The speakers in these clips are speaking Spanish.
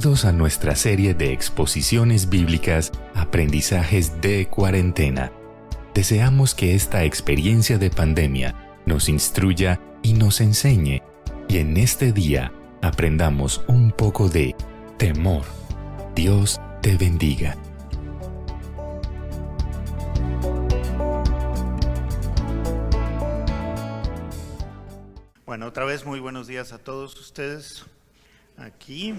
Bienvenidos a nuestra serie de exposiciones bíblicas Aprendizajes de Cuarentena. Deseamos que esta experiencia de pandemia nos instruya y nos enseñe, y en este día aprendamos un poco de temor. Dios te bendiga. Bueno, otra vez muy buenos días a todos ustedes aquí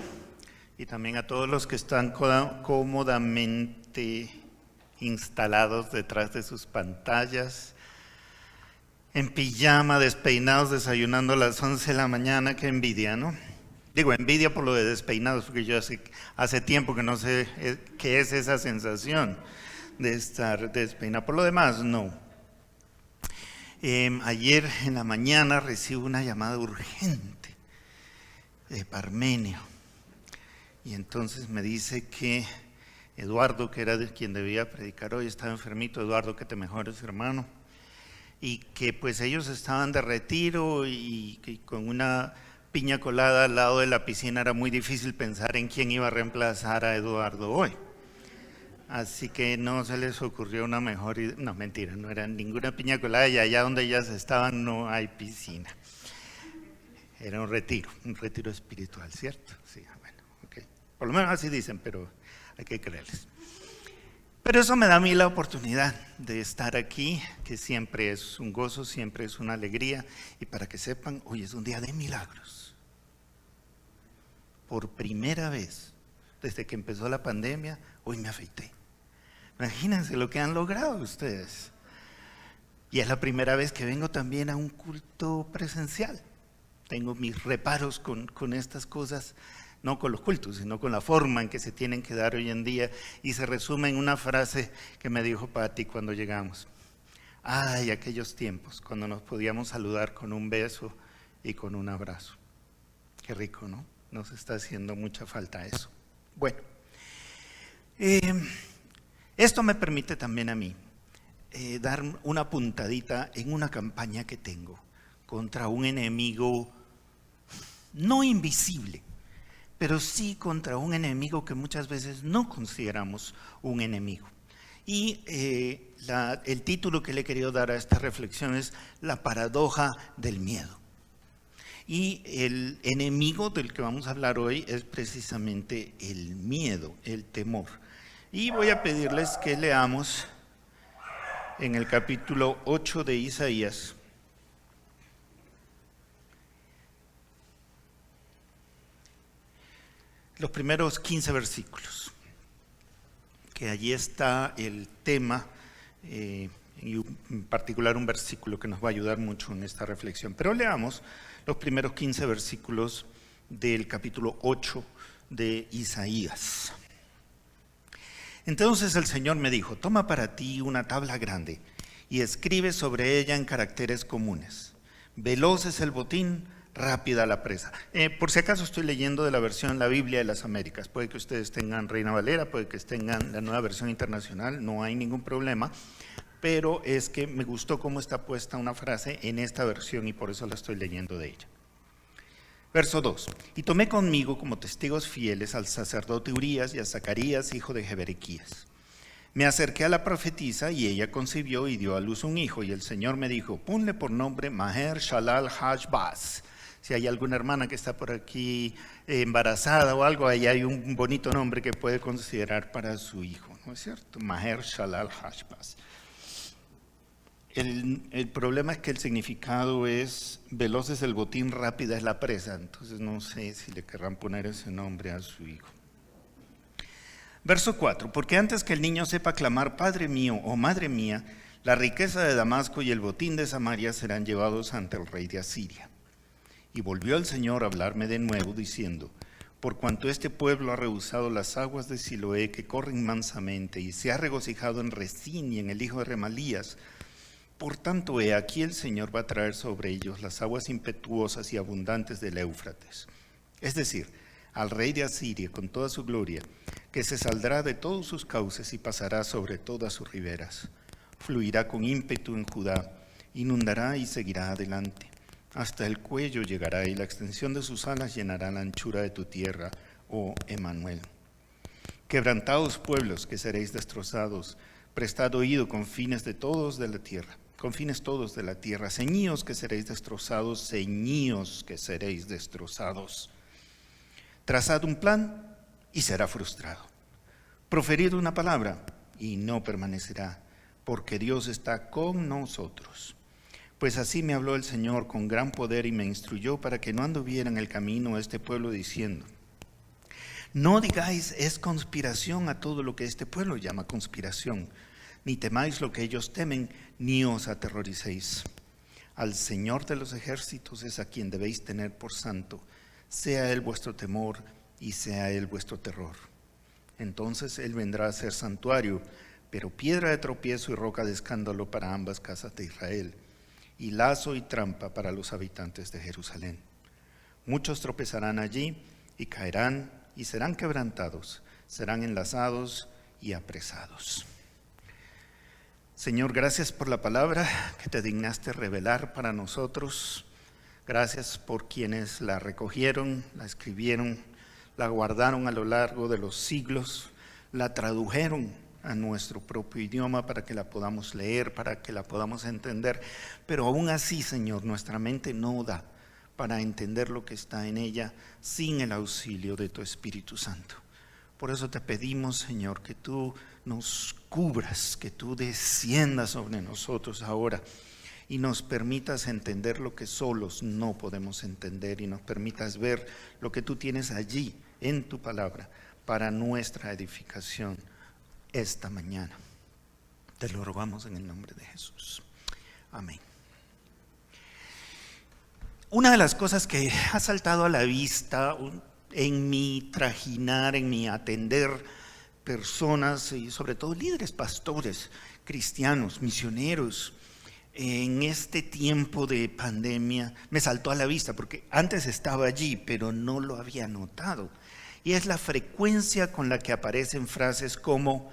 y también a todos los que están cómodamente instalados detrás de sus pantallas, en pijama, despeinados, desayunando a las 11 de la mañana. Qué envidia, ¿no? Digo, envidia por lo de despeinados, porque yo hace tiempo que no sé qué es esa sensación de estar despeinado. Por lo demás, no. Ayer en la mañana recibo una llamada urgente de Parmenio, y entonces me dice que Eduardo, que era quien debía predicar hoy, estaba enfermito. Eduardo, que te mejores, hermano, y que pues ellos estaban de retiro y que con una piña colada al lado de la piscina era muy difícil pensar en quién iba a reemplazar a Eduardo hoy. Así que no se les ocurrió una mejor idea. No, mentira, no era ninguna piña colada, y allá donde ellas estaban no hay piscina. Era un retiro espiritual, ¿cierto? Sí, bueno, ok. Por lo menos así dicen, pero hay que creerles. Pero eso me da a mí la oportunidad de estar aquí, que siempre es un gozo, siempre es una alegría. Y para que sepan, hoy es un día de milagros. Por primera vez, desde que empezó la pandemia, hoy me afeité. Imagínense lo que han logrado ustedes. Y es la primera vez que vengo también a un culto presencial. Tengo mis reparos con estas cosas, no con los cultos, sino con la forma en que se tienen que dar hoy en día. Y se resume en una frase que me dijo Patti cuando llegamos. Ay, aquellos tiempos cuando nos podíamos saludar con un beso y con un abrazo. Qué rico, ¿no? Nos está haciendo mucha falta eso. Bueno, esto me permite también a mí dar una puntadita en una campaña que tengo contra un enemigo no invisible, pero sí contra un enemigo que muchas veces no consideramos un enemigo. Y el título que le he querido dar a esta reflexión es La paradoja del miedo. Y el enemigo del que vamos a hablar hoy es precisamente el miedo, el temor. Y voy a pedirles que leamos en el capítulo 8 de Isaías. Los primeros 15 versículos, que allí está el tema, y en particular un versículo que nos va a ayudar mucho en esta reflexión. Pero leamos los primeros 15 versículos del capítulo 8 de Isaías. Entonces el Señor me dijo: toma para ti una tabla grande y escribe sobre ella en caracteres comunes. Veloz es el botín, rápida la presa. Por si acaso estoy leyendo de la versión La Biblia de las Américas. Puede que ustedes tengan Reina Valera, puede que tengan la nueva versión internacional, no hay ningún problema. Pero es que me gustó cómo está puesta una frase en esta versión y por eso la estoy leyendo de ella. Verso 2. Y tomé conmigo como testigos fieles al sacerdote Urías y a Zacarías, hijo de Jeberequías. Me acerqué a la profetisa y ella concibió y dio a luz un hijo, y el Señor me dijo: ponle por nombre Maher-Shalal-Hash-Baz. Si hay alguna hermana que está por aquí embarazada o algo, ahí hay un bonito nombre que puede considerar para su hijo, ¿no es cierto? Maher-Shalal-Hash-Baz. El problema es que el significado es: veloz es el botín, rápida es la presa. Entonces no sé si le querrán poner ese nombre a su hijo. Verso 4. Porque antes que el niño sepa clamar Padre mío o Madre mía, la riqueza de Damasco y el botín de Samaria serán llevados ante el rey de Asiria. Y volvió el Señor a hablarme de nuevo diciendo: por cuanto este pueblo ha rehusado las aguas de Siloé que corren mansamente y se ha regocijado en Resín y en el hijo de Remalías, por tanto, he aquí el Señor va a traer sobre ellos las aguas impetuosas y abundantes del Éufrates. Es decir, al rey de Asiria con toda su gloria, que se saldrá de todos sus cauces y pasará sobre todas sus riberas. Fluirá con ímpetu en Judá, inundará y seguirá adelante. Hasta el cuello llegará y la extensión de sus alas llenará la anchura de tu tierra, oh Emmanuel. Quebrantados pueblos que seréis destrozados, prestad oído confines todos de la tierra. Ceñíos que seréis destrozados, ceñíos que seréis destrozados. Trazad un plan y será frustrado. Proferid una palabra y no permanecerá, porque Dios está con nosotros. Pues así me habló el Señor con gran poder y me instruyó para que no anduviera en el camino este pueblo diciendo: no digáis es conspiración a todo lo que este pueblo llama conspiración, ni temáis lo que ellos temen, ni os aterroricéis. Al Señor de los ejércitos es a quien debéis tener por santo, sea Él vuestro temor y sea Él vuestro terror. Entonces Él vendrá a ser santuario, pero piedra de tropiezo y roca de escándalo para ambas casas de Israel, y lazo y trampa para los habitantes de Jerusalén. Muchos tropezarán allí y caerán y serán quebrantados, serán enlazados y apresados. Señor, gracias por la palabra que te dignaste revelar para nosotros. Gracias por quienes la recogieron, la escribieron, la guardaron a lo largo de los siglos, la tradujeron a nuestro propio idioma para que la podamos leer, para que la podamos entender. Pero aún así, Señor, nuestra mente no da para entender lo que está en ella sin el auxilio de tu Espíritu Santo. Por eso te pedimos, Señor, que tú nos cubras, que tú desciendas sobre nosotros ahora y nos permitas entender lo que solos no podemos entender y nos permitas ver lo que tú tienes allí en tu palabra para nuestra edificación esta mañana. Te lo rogamos en el nombre de Jesús. Amén. Una de las cosas que ha saltado a la vista en mi trajinar, en mi atender personas y sobre todo líderes, pastores, cristianos, misioneros, en este tiempo de pandemia, me saltó a la vista porque antes estaba allí, pero no lo había notado. Y es la frecuencia con la que aparecen frases como: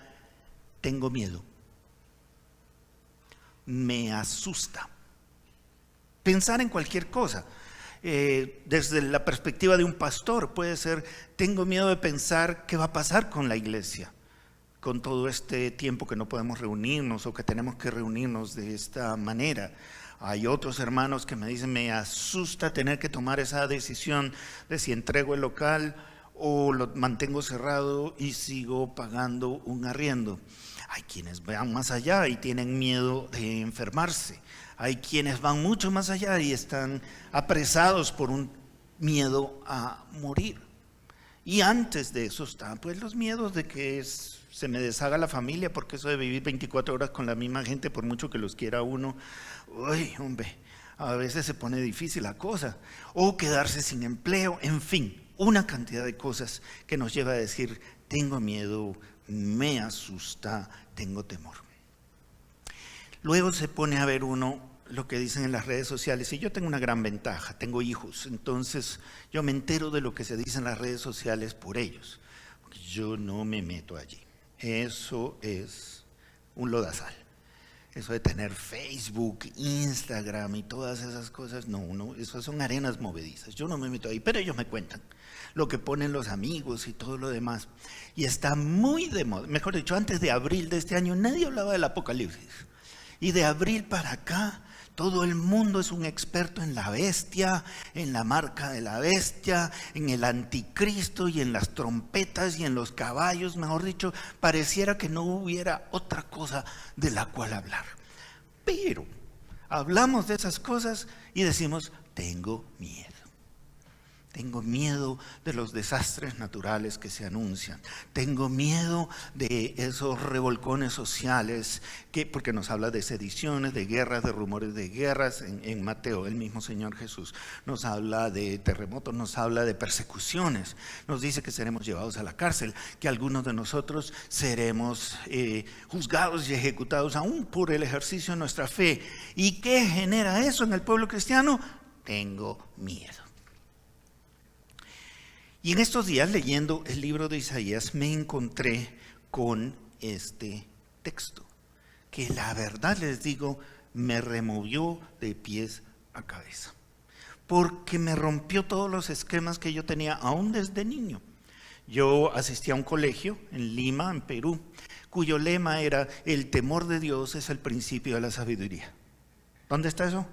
tengo miedo, me asusta. Pensar en cualquier cosa, desde la perspectiva de un pastor puede ser: tengo miedo de pensar qué va a pasar con la iglesia, con todo este tiempo que no podemos reunirnos o que tenemos que reunirnos de esta manera. Hay otros hermanos que me dicen: me asusta tener que tomar esa decisión de si entrego el local o lo mantengo cerrado y sigo pagando un arriendo. Hay quienes van más allá y tienen miedo de enfermarse. Hay quienes van mucho más allá y están apresados por un miedo a morir. Y antes de eso están pues los miedos de que se me deshaga la familia, porque eso de vivir 24 horas con la misma gente, por mucho que los quiera uno, uy, hombre, a veces se pone difícil la cosa. O quedarse sin empleo, en fin, una cantidad de cosas que nos lleva a decir: tengo miedo, me asusta, tengo temor. Luego se pone a ver uno lo que dicen en las redes sociales, y yo tengo una gran ventaja, tengo hijos, entonces yo me entero de lo que se dice en las redes sociales por ellos, porque yo no me meto allí. Eso es un lodazal, eso de tener Facebook, Instagram y todas esas cosas, no, esas son arenas movedizas, yo no me meto ahí, pero ellos me cuentan lo que ponen los amigos y todo lo demás, y está muy de moda. Mejor dicho, antes de abril de este año nadie hablaba del apocalipsis, y de abril para acá todo el mundo es un experto en la bestia, en la marca de la bestia, en el anticristo y en las trompetas y en los caballos. Mejor dicho, pareciera que no hubiera otra cosa de la cual hablar. Pero hablamos de esas cosas y decimos: tengo miedo. Tengo miedo de los desastres naturales que se anuncian. Tengo miedo de esos revolcones sociales, porque nos habla de sediciones, de guerras, de rumores de guerras. En Mateo, el mismo Señor Jesús nos habla de terremotos, nos habla de persecuciones. Nos dice que seremos llevados a la cárcel, que algunos de nosotros seremos juzgados y ejecutados aún por el ejercicio de nuestra fe. ¿Y qué genera eso en el pueblo cristiano? Tengo miedo. Y en estos días, leyendo el libro de Isaías, me encontré con este texto, que la verdad les digo, me removió de pies a cabeza, porque me rompió todos los esquemas que yo tenía aún desde niño. Yo asistí a un colegio en Lima, en Perú, cuyo lema era: el temor de Dios es el principio de la sabiduría. ¿Dónde está eso?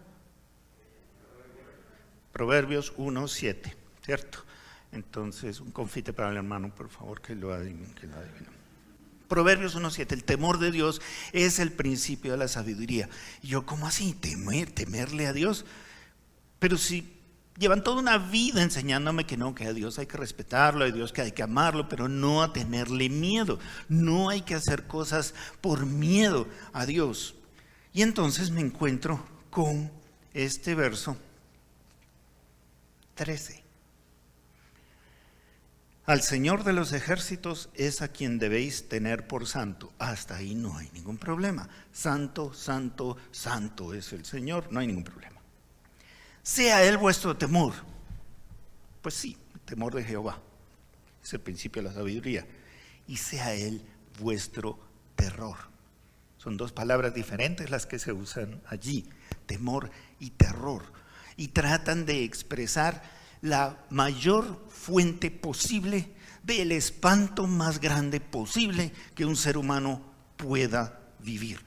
Proverbios 1:7, ¿cierto? Entonces, un confite para el hermano, por favor, que lo adivine. Proverbios 1:7, el temor de Dios es el principio de la sabiduría. Y yo, ¿cómo así? ¿Temerle a Dios? Pero si llevan toda una vida enseñándome que no, que a Dios hay que respetarlo, a Dios que hay que amarlo, pero no a tenerle miedo. No hay que hacer cosas por miedo a Dios. Y entonces me encuentro con este verso 13. Al Señor de los ejércitos es a quien debéis tener por santo. Hasta ahí no hay ningún problema. Santo, santo, santo es el Señor, no hay ningún problema. Sea Él vuestro temor. Pues sí, el temor de Jehová es el principio de la sabiduría. Y sea Él vuestro terror. Son dos palabras diferentes las que se usan allí, temor y terror. Y tratan de expresar la mayor fuente posible del espanto más grande posible que un ser humano pueda vivir.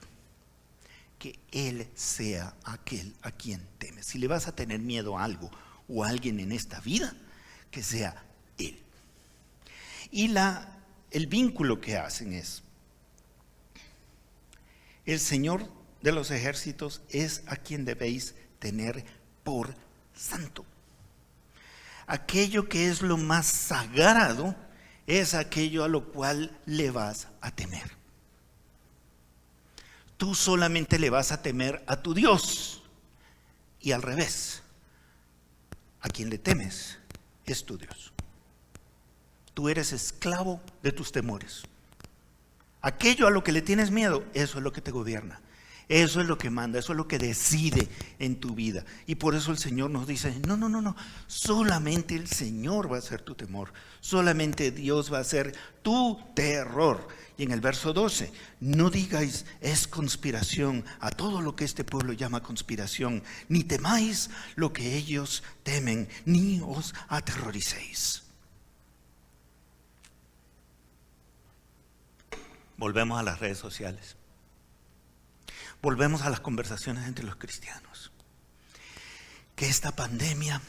Que Él sea aquel a quien temes. Si le vas a tener miedo a algo o a alguien en esta vida, que sea Él. Y el vínculo que hacen es: el Señor de los ejércitos es a quien debéis tener por santo. Aquello que es lo más sagrado es aquello a lo cual le vas a temer. Tú solamente le vas a temer a tu Dios, y al revés, a quien le temes es tu Dios. Tú eres esclavo de tus temores. Aquello a lo que le tienes miedo, eso es lo que te gobierna. Eso es lo que manda, eso es lo que decide en tu vida. Y por eso el Señor nos dice: no, solamente el Señor va a ser tu temor. Solamente Dios va a ser tu terror. Y en el verso 12, no digáis es conspiración a todo lo que este pueblo llama conspiración, ni temáis lo que ellos temen, ni os aterroricéis. Volvemos a las redes sociales. Volvemos a las conversaciones entre los cristianos. Que esta pandemia,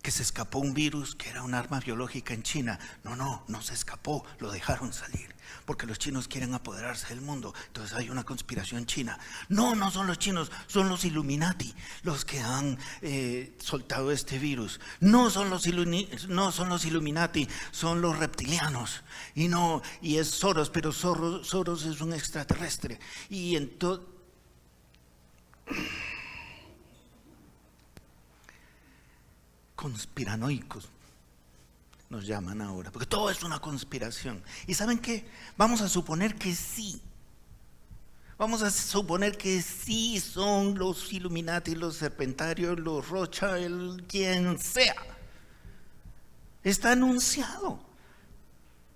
que se escapó un virus que era un arma biológica en China. No se escapó, lo dejaron salir. Porque los chinos quieren apoderarse del mundo. Entonces hay una conspiración china. No son los chinos, son los Illuminati los que han soltado este virus. No son los Illuminati, son los reptilianos. Y es Soros, pero Soros es un extraterrestre. Y entonces conspiranoicos nos llaman ahora, porque todo es una conspiración. ¿Y saben qué? Vamos a suponer que sí. Vamos a suponer que sí son los Illuminati, los Serpentarios, los Rocha, quien sea. Está anunciado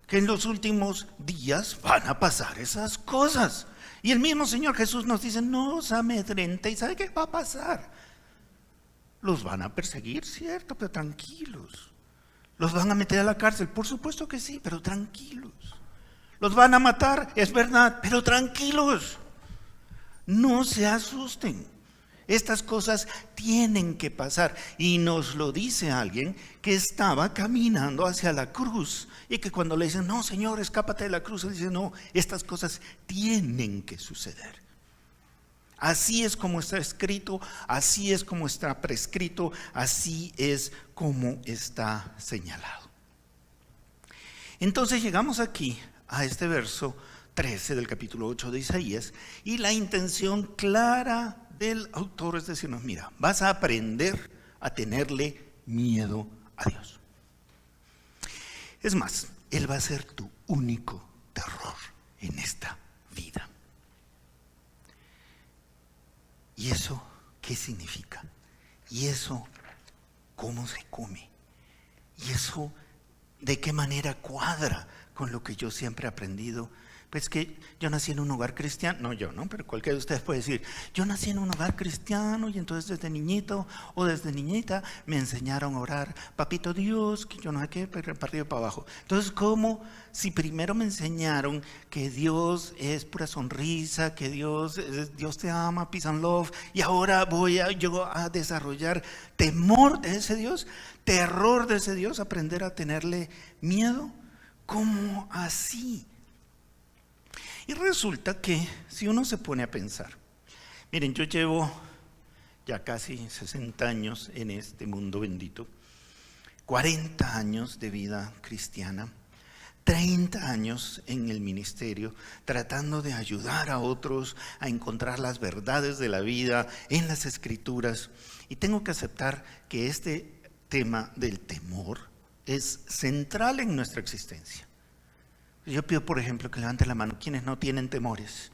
que en los últimos días van a pasar esas cosas. Y el mismo Señor Jesús nos dice: no os amedrente. ¿Y sabe qué va a pasar? Los van a perseguir, cierto, pero tranquilos. Los van a meter a la cárcel, por supuesto que sí, pero tranquilos. Los van a matar, es verdad, pero tranquilos. No se asusten. Estas cosas tienen que pasar. Y nos lo dice alguien que estaba caminando hacia la cruz. Y que cuando le dicen: no, Señor, escápate de la cruz, él dice: no, estas cosas tienen que suceder. Así es como está escrito, así es como está prescrito, así es como está señalado. Entonces llegamos aquí a este verso 13 del capítulo 8 de Isaías, y la intención clara del autor es decirnos: mira, vas a aprender a tenerle miedo a Dios. Es más, Él va a ser tu único terror en esta vida. ¿Y eso qué significa? ¿Y eso cómo se come? ¿Y eso de qué manera cuadra con lo que yo siempre he aprendido? Pues que yo nací en un hogar cristiano, no yo, ¿no? Pero cualquiera de ustedes puede decir, yo nací en un hogar cristiano y entonces desde niñito o desde niñita me enseñaron a orar, papito Dios, que yo no sé qué, pero partido para abajo. Entonces, ¿cómo si primero me enseñaron que Dios es pura sonrisa, que Dios te ama, peace and love, y ahora yo a desarrollar temor de ese Dios, terror de ese Dios, aprender a tenerle miedo? ¿Cómo así? Y resulta que si uno se pone a pensar, miren, yo llevo ya casi 60 años en este mundo bendito, 40 años de vida cristiana, 30 años en el ministerio, tratando de ayudar a otros a encontrar las verdades de la vida en las Escrituras. Y tengo que aceptar que este tema del temor es central en nuestra existencia. Yo pido, por ejemplo, que levanten la mano quienes no tienen temores,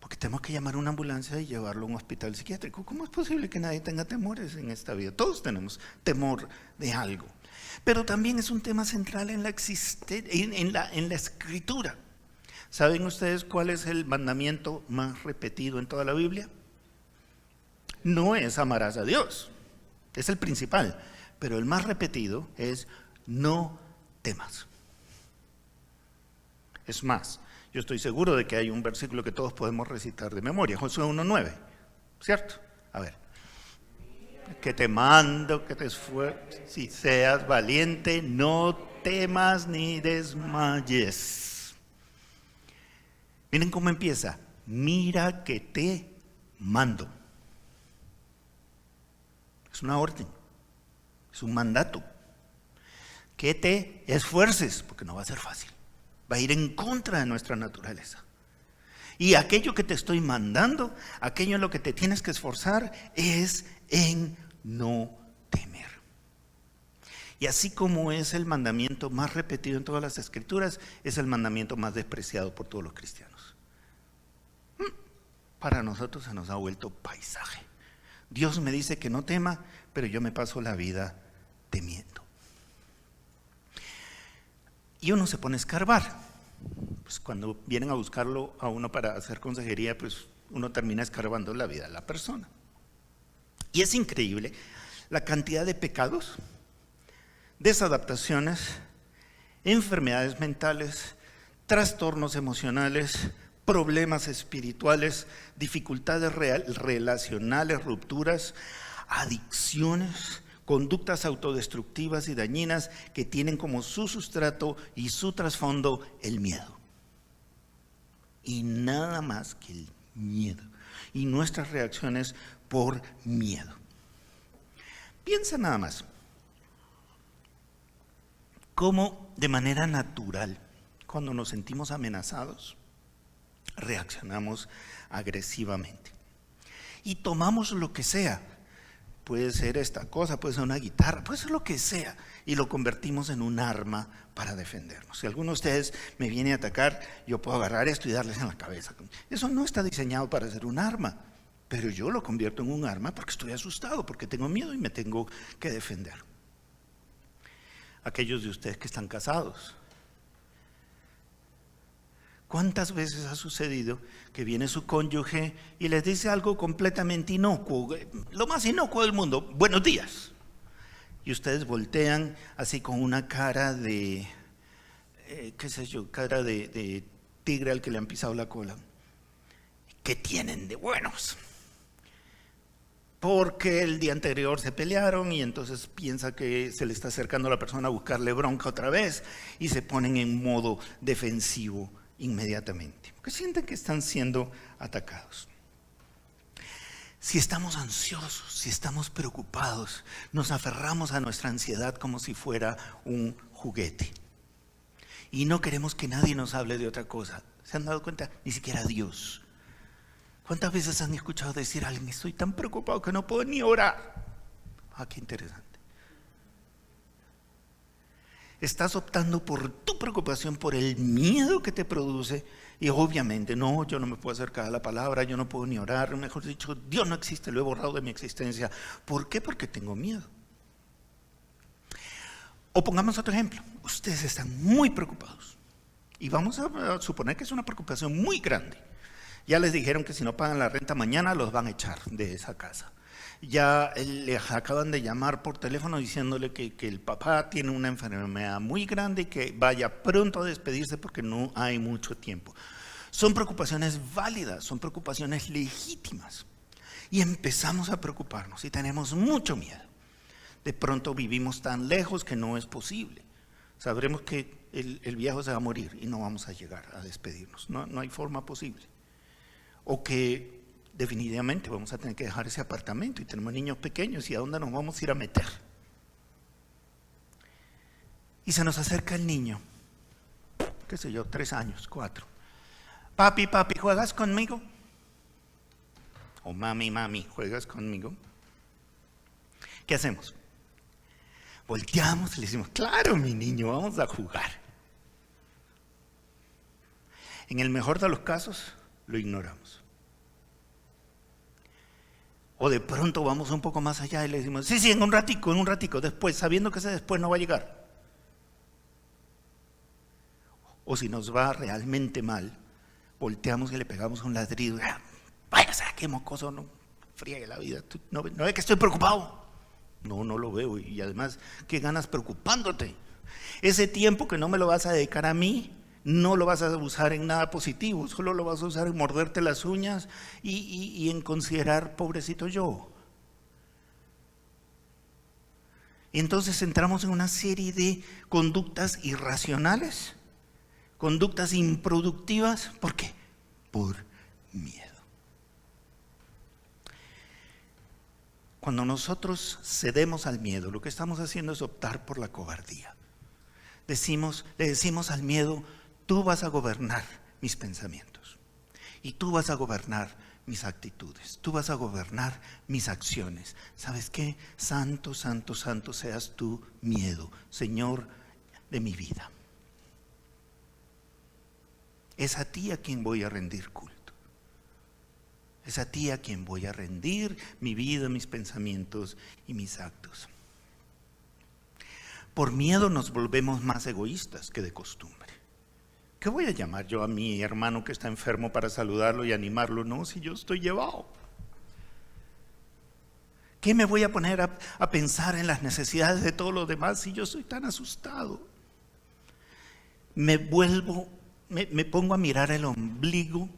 porque tenemos que llamar a una ambulancia y llevarlo a un hospital psiquiátrico. ¿Cómo es posible que nadie tenga temores en esta vida? Todos tenemos temor de algo, pero también es un tema central en la Escritura. ¿Saben ustedes cuál es el mandamiento más repetido en toda la Biblia? No es amarás a Dios, es el principal, pero el más repetido es no temas. Es más, yo estoy seguro de que hay un versículo que todos podemos recitar de memoria, Josué 1:9, ¿cierto? A ver. Que te mando, que te esfuerces, si seas valiente, no temas ni desmayes. Miren cómo empieza. Mira que te mando. Es una orden, es un mandato. Que te esfuerces, porque no va a ser fácil. Va a ir en contra de nuestra naturaleza. Y aquello que te estoy mandando, aquello en lo que te tienes que esforzar, es en no temer. Y así como es el mandamiento más repetido en todas las Escrituras, es el mandamiento más despreciado por todos los cristianos. Para nosotros se nos ha vuelto paisaje. Dios me dice que no tema, pero yo me paso la vida temiendo. Y uno se pone a escarbar. Pues cuando vienen a buscarlo a uno para hacer consejería, pues uno termina escarbando la vida de la persona. Y es increíble la cantidad de pecados, desadaptaciones, enfermedades mentales, trastornos emocionales, problemas espirituales, dificultades relacionales, rupturas, adicciones, conductas autodestructivas y dañinas que tienen como su sustrato y su trasfondo el miedo. Y nada más que el miedo. Y nuestras reacciones por miedo. Piensa nada más cómo de manera natural, cuando nos sentimos amenazados, reaccionamos agresivamente. Y tomamos lo que sea. Puede ser esta cosa, puede ser una guitarra, puede ser lo que sea, y lo convertimos en un arma para defendernos. Si alguno de ustedes me viene a atacar, yo puedo agarrar esto y darles en la cabeza. Eso no está diseñado para ser un arma, pero yo lo convierto en un arma porque estoy asustado, porque tengo miedo y me tengo que defender. Aquellos de ustedes que están casados, ¿cuántas veces ha sucedido que viene su cónyuge y les dice algo completamente inocuo, lo más inocuo del mundo, buenos días? Y ustedes voltean así con una cara de, cara de tigre al que le han pisado la cola. ¿Qué tienen de buenos? Porque el día anterior se pelearon y entonces piensa que se le está acercando a la persona a buscarle bronca otra vez y se ponen en modo defensivo inmediatamente, porque sienten que están siendo atacados. Si estamos ansiosos, si estamos preocupados, nos aferramos a nuestra ansiedad como si fuera un juguete y no queremos que nadie nos hable de otra cosa. ¿Se han dado cuenta? Ni siquiera Dios. ¿Cuántas veces han escuchado decir a alguien, estoy tan preocupado que no puedo ni orar? Qué interesante. Estás optando por tu preocupación, por el miedo que te produce, y obviamente, no, yo no me puedo acercar a la palabra, yo no puedo ni orar, mejor dicho, Dios no existe, lo he borrado de mi existencia. ¿Por qué? Porque tengo miedo. O pongamos otro ejemplo, ustedes están muy preocupados Y vamos a suponer que es una preocupación muy grande. Ya les dijeron que si no pagan la renta mañana los van a echar de esa casa. Ya les acaban de llamar por teléfono diciéndole que el papá tiene una enfermedad muy grande y que vaya pronto a despedirse porque no hay mucho tiempo. Son preocupaciones válidas, son preocupaciones legítimas. Y empezamos a preocuparnos y tenemos mucho miedo. De pronto vivimos tan lejos que no es posible. Sabremos que el viejo se va a morir y no vamos a llegar a despedirnos. No hay forma posible. O que definitivamente vamos a tener que dejar ese apartamento y tenemos niños pequeños y ¿a dónde nos vamos a ir a meter? Y se nos acerca el niño, qué sé yo, 3 años, 4. Papi, ¿juegas conmigo? O mami, ¿juegas conmigo? ¿Qué hacemos? Volteamos y le decimos, claro, mi niño, vamos a jugar. En el mejor de los casos, lo ignoramos. O de pronto vamos un poco más allá y le decimos, sí, en un ratico, después, sabiendo que ese después no va a llegar. O si nos va realmente mal, volteamos y le pegamos un ladrido. Vaya, qué mocoso, no friegue la vida. ¿No ve que estoy preocupado? No lo veo. Y además, ¿qué ganas preocupándote? Ese tiempo que no me lo vas a dedicar a mí, no lo vas a usar en nada positivo, solo lo vas a usar en morderte las uñas y en considerar pobrecito yo. Y entonces entramos en una serie de conductas irracionales, conductas improductivas. ¿Por qué? Por miedo. Cuando nosotros cedemos al miedo, lo que estamos haciendo es optar por la cobardía. Le decimos al miedo, tú vas a gobernar mis pensamientos y tú vas a gobernar mis actitudes, tú vas a gobernar mis acciones. ¿Sabes qué? Santo, santo, santo seas tú, miedo, Señor de mi vida. Es a ti a quien voy a rendir culto. Es a ti a quien voy a rendir mi vida, mis pensamientos y mis actos. Por miedo nos volvemos más egoístas que de costumbre. ¿Qué voy a llamar yo a mi hermano que está enfermo para saludarlo y animarlo? No, si yo estoy llevado. ¿Qué me voy a poner a pensar en las necesidades de todos los demás si yo soy tan asustado? Me pongo a mirar el ombligo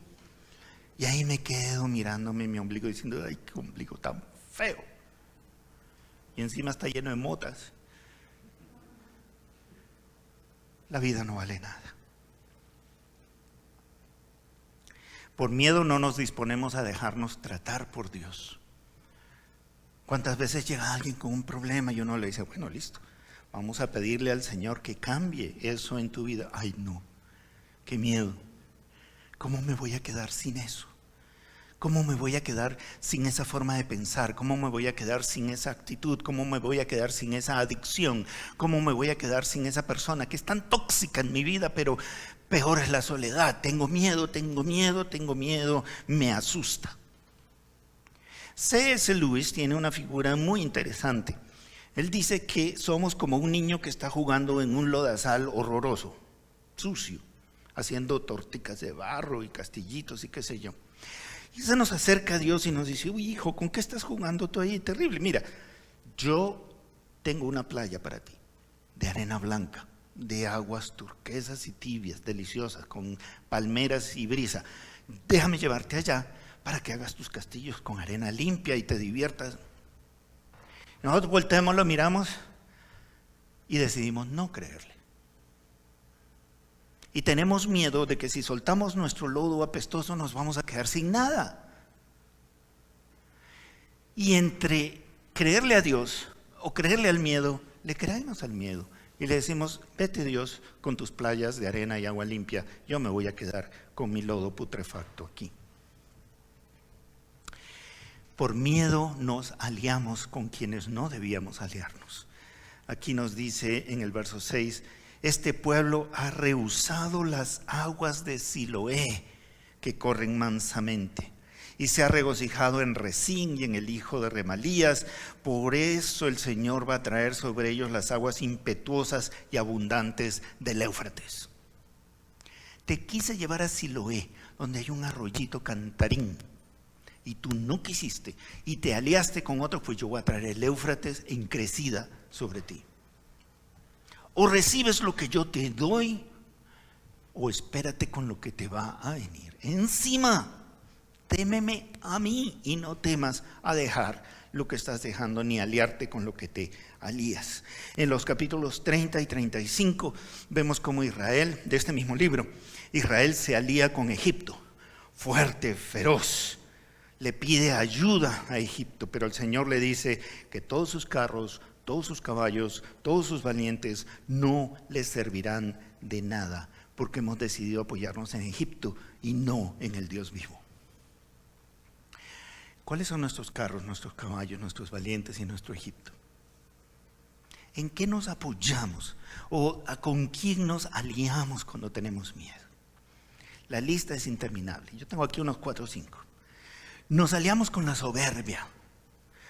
y ahí me quedo mirándome mi ombligo diciendo, ay, qué ombligo tan feo. Y encima está lleno de motas. La vida no vale nada. Por miedo no nos disponemos a dejarnos tratar por Dios. ¿Cuántas veces llega alguien con un problema y uno le dice, bueno, listo, vamos a pedirle al Señor que cambie eso en tu vida? Ay, no, qué miedo. ¿Cómo me voy a quedar sin eso? ¿Cómo me voy a quedar sin esa forma de pensar? ¿Cómo me voy a quedar sin esa actitud? ¿Cómo me voy a quedar sin esa adicción? ¿Cómo me voy a quedar sin esa persona que es tan tóxica en mi vida, pero peor es la soledad? Tengo miedo, me asusta. C.S. Lewis tiene una figura muy interesante. Él dice que somos como un niño que está jugando en un lodazal horroroso, sucio, haciendo torticas de barro y castillitos y qué sé yo. Y se nos acerca a Dios y nos dice, uy, hijo, ¿con qué estás jugando tú ahí? Terrible. Mira, yo tengo una playa para ti, de arena blanca, de aguas turquesas y tibias, deliciosas, con palmeras y brisa. Déjame llevarte allá para que hagas tus castillos con arena limpia y te diviertas. Nosotros volteamos, lo miramos y decidimos no creerle. Y tenemos miedo de que si soltamos nuestro lodo apestoso nos vamos a quedar sin nada. Y entre creerle a Dios o creerle al miedo, le creemos al miedo. Y le decimos, vete Dios con tus playas de arena y agua limpia, yo me voy a quedar con mi lodo putrefacto aquí. Por miedo nos aliamos con quienes no debíamos aliarnos. Aquí nos dice en el verso 6, este pueblo ha rehusado las aguas de Siloé que corren mansamente y se ha regocijado en Rezín y en el hijo de Remalías. Por eso el Señor va a traer sobre ellos las aguas impetuosas y abundantes del Éufrates. te quise llevar a Siloé, donde hay un arroyito cantarín, y tú no quisiste, y te aliaste con otro, pues yo voy a traer el Éufrates en crecida sobre ti. O recibes lo que yo te doy, o espérate con lo que te va a venir encima. Témeme a mí y no temas a dejar lo que estás dejando, ni aliarte con lo que te alías. En los capítulos 30 y 35 vemos cómo Israel, de este mismo libro, Israel se alía con Egipto, fuerte, feroz. Le pide ayuda a Egipto, pero el Señor le dice que todos sus carros, todos sus caballos, todos sus valientes no les servirán de nada, porque hemos decidido apoyarnos en Egipto y no en el Dios vivo. ¿Cuáles son nuestros carros, nuestros caballos, nuestros valientes y nuestro Egipto? ¿En qué nos apoyamos? ¿O con quién nos aliamos cuando tenemos miedo? La lista es interminable. Yo tengo aquí unos 4 o 5. Nos aliamos con la soberbia.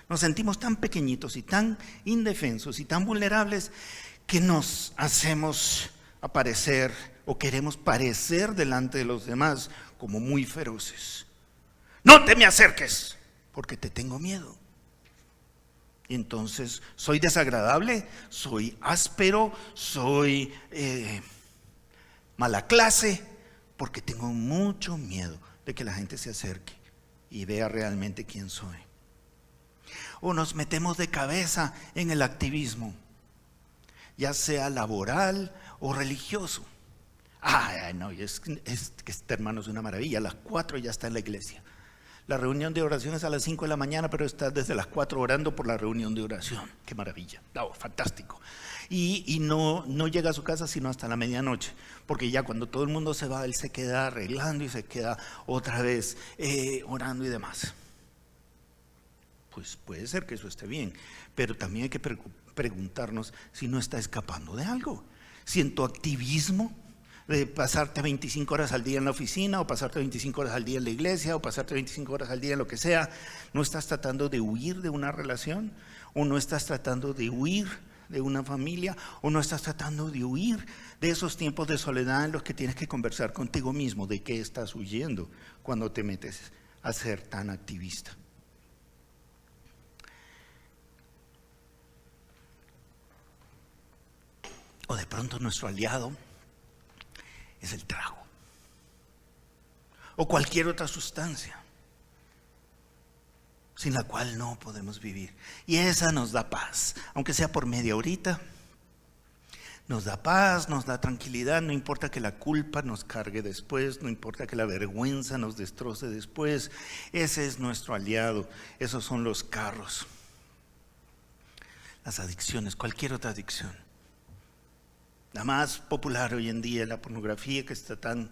Nos sentimos tan pequeñitos y tan indefensos y tan vulnerables que nos hacemos aparecer o queremos parecer delante de los demás como muy feroces. No te me acerques porque te tengo miedo. Y entonces soy desagradable, soy áspero, soy mala clase, porque tengo mucho miedo de que la gente se acerque y vea realmente quién soy. O nos metemos de cabeza en el activismo, ya sea laboral o religioso. No, es que este hermano es una maravilla, a las 4 ya está en la iglesia. La reunión de oración es a las 5 de la mañana, pero está desde las 4 orando por la reunión de oración. ¡Qué maravilla! Fantástico. Y no llega a su casa sino hasta la medianoche, porque ya cuando todo el mundo se va, él se queda arreglando y se queda otra vez orando y demás. Pues puede ser que eso esté bien, pero también hay que preguntarnos si no está escapando de algo. Si en tu activismo de pasarte 25 horas al día en la oficina, o pasarte 25 horas al día en la iglesia, o pasarte 25 horas al día en lo que sea, no estás tratando de huir de una relación, o no estás tratando de huir de una familia, o no estás tratando de huir de esos tiempos de soledad en los que tienes que conversar contigo mismo. ¿De qué estás huyendo cuando te metes a ser tan activista? O de pronto nuestro aliado es el trago o cualquier otra sustancia sin la cual no podemos vivir, y esa nos da paz, aunque sea por media horita. Nos da paz, nos da tranquilidad. No importa que la culpa nos cargue después, no importa que la vergüenza nos destroce después. Ese es nuestro aliado. Esos son los carros. Las adicciones, cualquier otra adicción. La más popular hoy en día es la pornografía, que está tan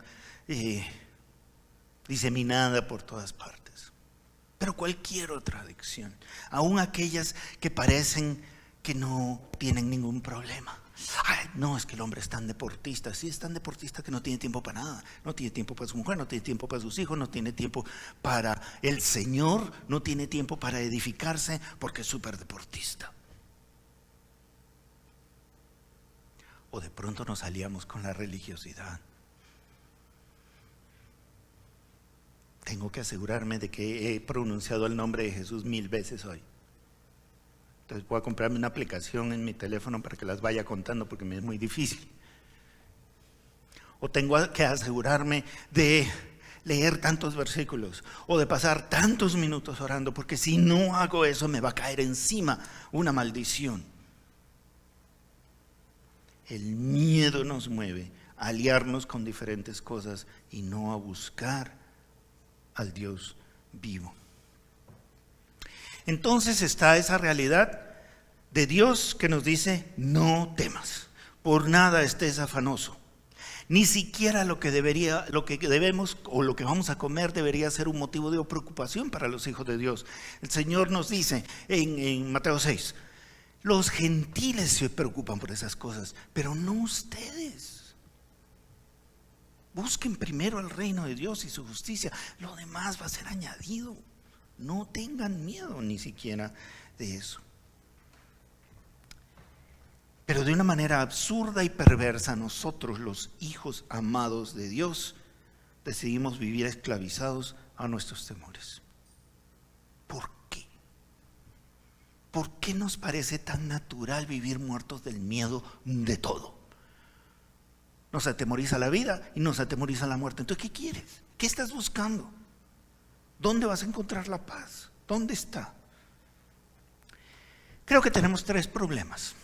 diseminada por todas partes. Pero cualquier otra adicción, aún aquellas que parecen que no tienen ningún problema. No, es que el hombre es tan deportista. Sí, es tan deportista que no tiene tiempo para nada. No tiene tiempo para su mujer, no tiene tiempo para sus hijos, no tiene tiempo para el Señor, no tiene tiempo para edificarse porque es súper deportista. O de pronto nos aliamos con la religiosidad. Tengo que asegurarme de que he pronunciado el nombre de Jesús 1000 veces hoy. Entonces voy a comprarme una aplicación en mi teléfono para que las vaya contando, porque me es muy difícil. O tengo que asegurarme de leer tantos versículos o de pasar tantos minutos orando, porque si no hago eso me va a caer encima una maldición. El miedo nos mueve a aliarnos con diferentes cosas y no a buscar al Dios vivo. Entonces está esa realidad de Dios que nos dice: no temas, por nada estés afanoso. Ni siquiera lo que debemos o lo que vamos a comer debería ser un motivo de preocupación para los hijos de Dios. El Señor nos dice en Mateo 6: los gentiles se preocupan por esas cosas, pero no ustedes. Busquen primero el reino de Dios y su justicia, lo demás va a ser añadido. No tengan miedo ni siquiera de eso. Pero de una manera absurda y perversa, nosotros, los hijos amados de Dios, decidimos vivir esclavizados a nuestros temores. ¿Por qué? ¿Por qué nos parece tan natural vivir muertos del miedo de todo? Nos atemoriza la vida y nos atemoriza la muerte. Entonces, ¿qué quieres? ¿Qué estás buscando? ¿Dónde vas a encontrar la paz? ¿Dónde está? Creo que tenemos 3 problemas.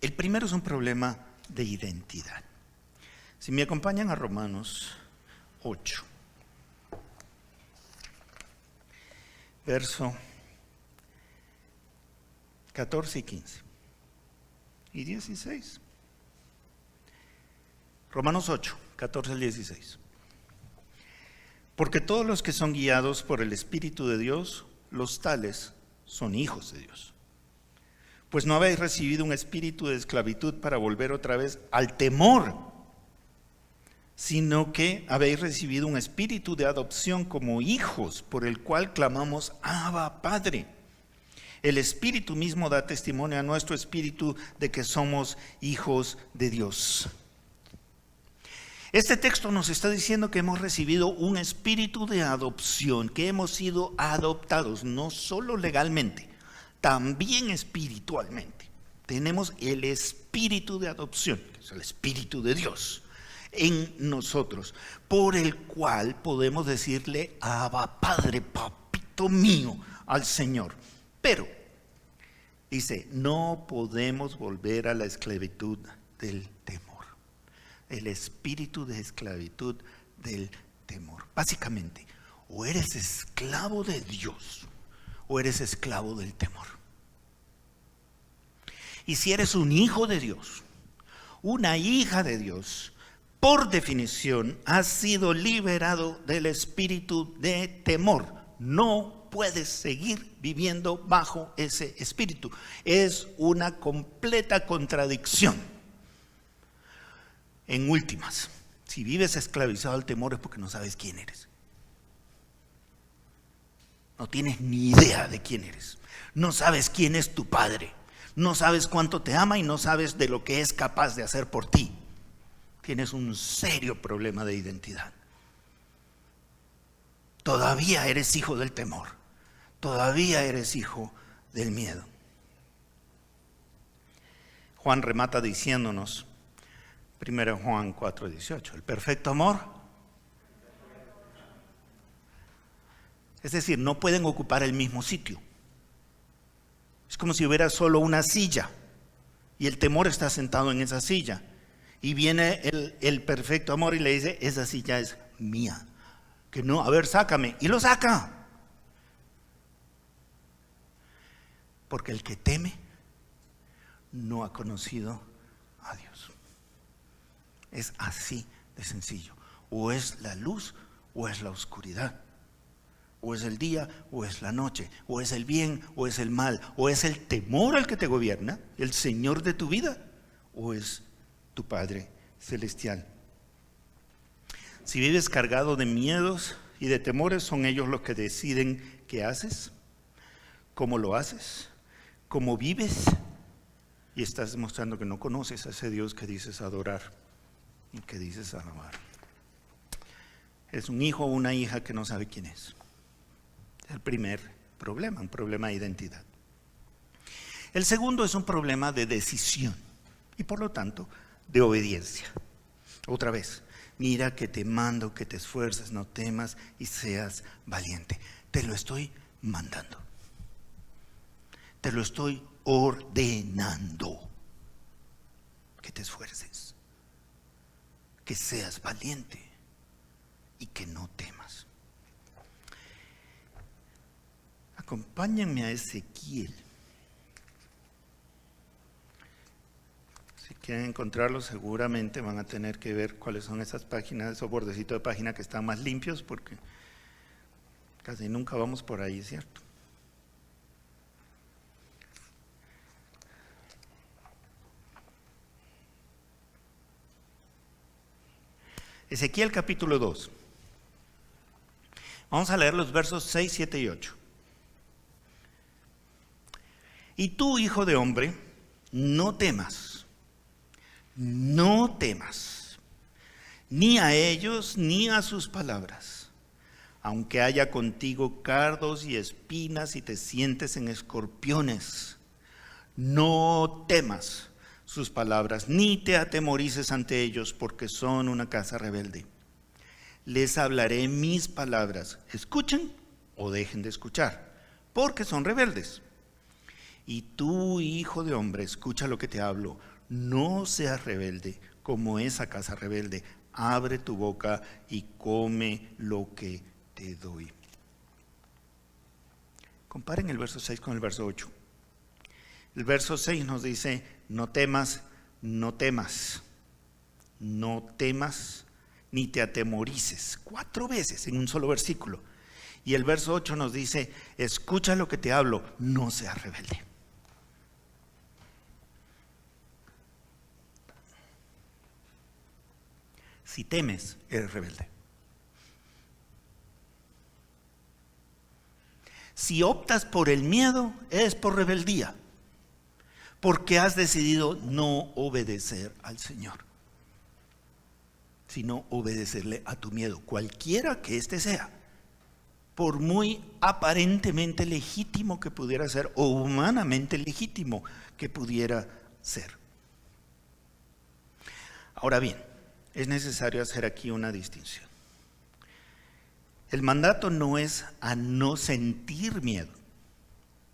El primero es un problema de identidad. Si me acompañan a Romanos 8, verso 14 y 15 y 16. Romanos 8, 14 al 16. Porque todos los que son guiados por el Espíritu de Dios, los tales son hijos de Dios. Pues no habéis recibido un espíritu de esclavitud para volver otra vez al temor, sino que habéis recibido un espíritu de adopción como hijos, por el cual clamamos, Abba, Padre. El Espíritu mismo da testimonio a nuestro espíritu de que somos hijos de Dios. Este texto nos está diciendo que hemos recibido un espíritu de adopción, que hemos sido adoptados, no solo legalmente, también espiritualmente. Tenemos el espíritu de adopción, que es el Espíritu de Dios, en nosotros, por el cual podemos decirle, Abba, Padre, papito mío, al Señor. Pero, dice, no podemos volver a la esclavitud del temor. El espíritu de esclavitud del temor. Básicamente, o eres esclavo de Dios o eres esclavo del temor. Y si eres un hijo de Dios, una hija de Dios, por definición has sido liberado del espíritu de temor. No puedes seguir viviendo bajo ese espíritu. Es una completa contradicción. En últimas, si vives esclavizado al temor es porque no sabes quién eres. No tienes ni idea de quién eres. No sabes quién es tu padre. No sabes cuánto te ama y no sabes de lo que es capaz de hacer por ti. Tienes un serio problema de identidad. Todavía eres hijo del temor. Todavía eres hijo del miedo. Juan remata diciéndonos, 1 Juan 4:18, el perfecto amor. Es decir, no pueden ocupar el mismo sitio. Es como si hubiera solo una silla y el temor está sentado en esa silla. Y viene el perfecto amor y le dice, esa silla es mía. Que no, a ver, sácame. Y lo saca. Porque el que teme no ha conocido a Dios. Es así de sencillo. O es la luz o es la oscuridad. O es el día o es la noche. O es el bien o es el mal. O es el temor al que te gobierna, el Señor de tu vida. O es tu Padre Celestial. Si vives cargado de miedos y de temores, son ellos los que deciden qué haces, cómo lo haces, cómo vives. Y estás demostrando que no conoces a ese Dios que dices adorar y que dices alabar. Es un hijo o una hija que no sabe quién es. Es el primer problema, un problema de identidad. El segundo es un problema de decisión y por lo tanto de obediencia. Otra vez, mira que te mando que te esfuerces, no temas y seas valiente. Te lo estoy mandando. Te lo estoy ordenando. Que te esfuerces, que seas valiente y que no temas. Acompáñenme a Ezequiel. Si quieren encontrarlo, seguramente van a tener que ver cuáles son esas páginas, esos bordecitos de página que están más limpios, porque casi nunca vamos por ahí, ¿cierto? Ezequiel capítulo 2. Vamos a leer los versos 6, 7 y 8. Y tú, hijo de hombre, no temas, no temas, ni a ellos ni a sus palabras. Aunque haya contigo cardos y espinas y te sientes en escorpiones, no temas sus palabras, ni te atemorices ante ellos, porque son una casa rebelde. Les hablaré mis palabras, escuchen o dejen de escuchar, porque son rebeldes. Y tú, hijo de hombre, escucha lo que te hablo, no seas rebelde como esa casa rebelde. Abre tu boca y come lo que te doy. Comparen el verso 6 con el verso 8. El verso 6 nos dice, no temas, no temas, no temas, ni te atemorices. 4 veces en un solo versículo. Y el verso 8 nos dice, escucha lo que te hablo, no seas rebelde. Si temes, eres rebelde. Si optas por el miedo, es por rebeldía, porque has decidido no obedecer al Señor, sino obedecerle a tu miedo, cualquiera que éste sea, por muy aparentemente legítimo que pudiera ser, o humanamente legítimo que pudiera ser. Ahora bien, es necesario hacer aquí una distinción. El mandato no es a no sentir miedo,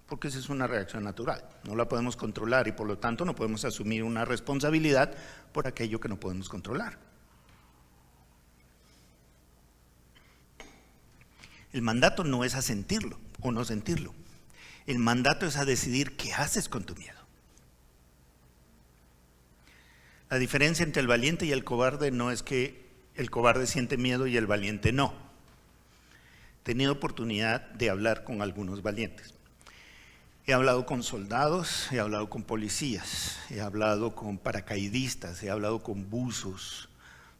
porque esa es una reacción natural, no la podemos controlar y por lo tanto no podemos asumir una responsabilidad por aquello que no podemos controlar. El mandato no es a sentirlo o no sentirlo, el mandato es a decidir qué haces con tu miedo. La diferencia entre el valiente y el cobarde no es que el cobarde siente miedo y el valiente no. He tenido oportunidad de hablar con algunos valientes. He hablado con soldados, he hablado con policías, he hablado con paracaidistas, he hablado con buzos.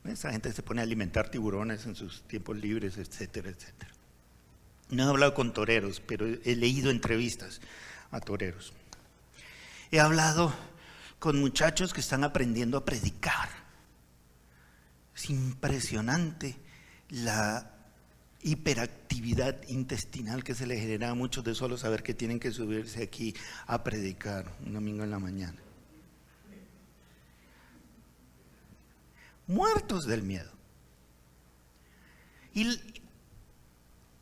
Esa gente se pone a alimentar tiburones en sus tiempos libres, etcétera, etcétera. No he hablado con toreros, pero he leído entrevistas a toreros. He hablado con muchachos que están aprendiendo a predicar. Es impresionante la hiperactividad intestinal que se le genera a muchos de solo saber que tienen que subirse aquí a predicar un domingo en la mañana. Muertos del miedo.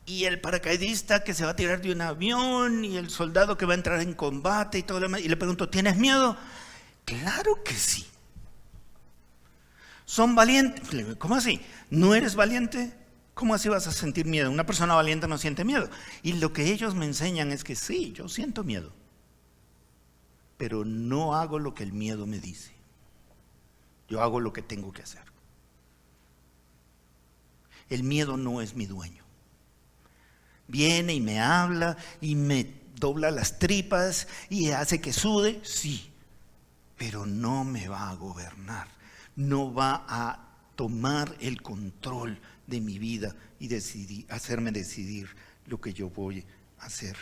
Y el paracaidista que se va a tirar de un avión y el soldado que va a entrar en combate y todo lo demás. Y le pregunto, ¿tienes miedo? Claro que sí. ¿Son valientes? ¿Cómo así? ¿No eres valiente? ¿Cómo así vas a sentir miedo? Una persona valiente no siente miedo. Y lo que ellos me enseñan es que sí, yo siento miedo, pero no hago lo que el miedo me dice. Yo hago lo que tengo que hacer. El miedo no es mi dueño. Viene y me habla y me dobla las tripas y hace que sude, sí, pero no me va a gobernar, no va a tomar el control de mi vida y hacerme decidir lo que yo voy a hacer.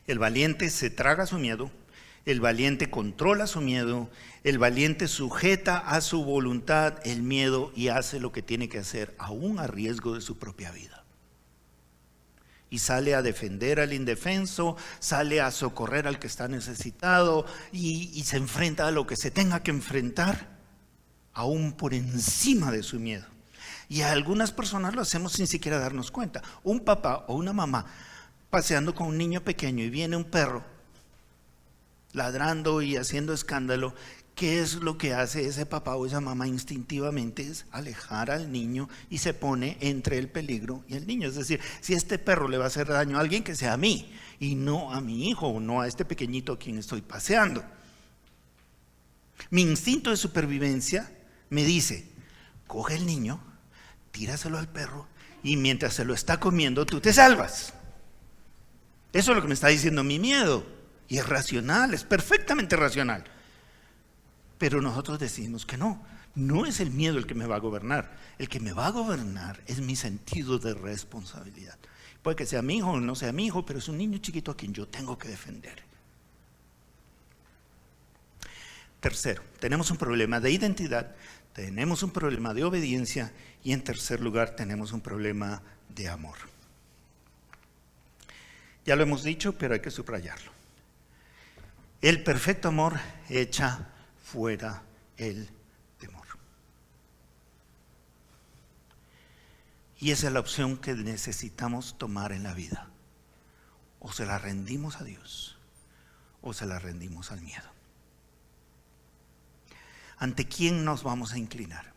El valiente se traga su miedo, el valiente controla su miedo, el valiente sujeta a su voluntad el miedo y hace lo que tiene que hacer, aún a riesgo de su propia vida. Y sale a defender al indefenso, sale a socorrer al que está necesitado y se enfrenta a lo que se tenga que enfrentar, aún por encima de su miedo. Y a algunas personas lo hacemos sin siquiera darnos cuenta. Un papá o una mamá paseando con un niño pequeño y viene un perro ladrando y haciendo escándalo, ¿qué es lo que hace ese papá o esa mamá instintivamente? Es alejar al niño y se pone entre el peligro y el niño. Es decir, si este perro le va a hacer daño a alguien, que sea a mí y no a mi hijo o no a este pequeñito a quien estoy paseando. Mi instinto de supervivencia me dice, coge el niño, tíraselo al perro y mientras se lo está comiendo tú te salvas. Eso es lo que me está diciendo mi miedo. Y es racional, es perfectamente racional. Pero nosotros decidimos que no. No es el miedo el que me va a gobernar. El que me va a gobernar es mi sentido de responsabilidad. Puede que sea mi hijo o no sea mi hijo, pero es un niño chiquito a quien yo tengo que defender. Tercero, tenemos un problema de identidad, tenemos un problema de obediencia y en tercer lugar tenemos un problema de amor. Ya lo hemos dicho, pero hay que subrayarlo. El perfecto amor echa fuera el temor. Y esa es la opción que necesitamos tomar en la vida. O se la rendimos a Dios o se la rendimos al miedo. ¿Ante quién nos vamos a inclinar?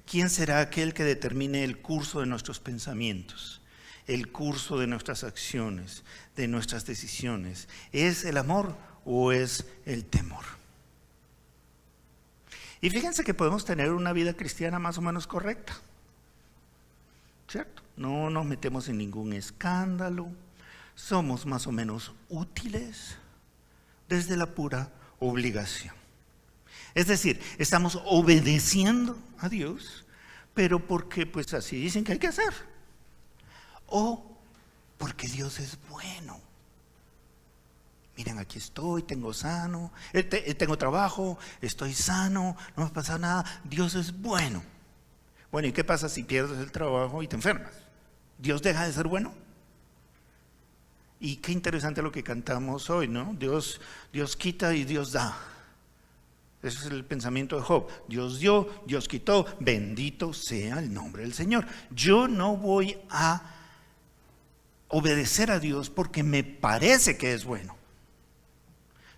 ¿Quién será aquel que determine el curso de nuestros pensamientos, el curso de nuestras acciones, de nuestras decisiones? ¿Es el amor o es el temor? Y fíjense que podemos tener una vida cristiana más o menos correcta, ¿cierto? No nos metemos en ningún escándalo, somos más o menos útiles desde la pura obligación. Es decir, estamos obedeciendo a Dios, pero porque pues así dicen que hay que hacer. O porque Dios es bueno. Miren, aquí estoy, tengo trabajo, estoy sano, no me pasa nada, Dios es bueno. Bueno, ¿y qué pasa si pierdes el trabajo y te enfermas? ¿Dios deja de ser bueno? Y qué interesante lo que cantamos hoy, ¿no? Dios quita y Dios da. Ese es el pensamiento de Job. Dios dio, Dios quitó, bendito sea el nombre del Señor. Yo no voy a obedecer a Dios porque me parece que es bueno,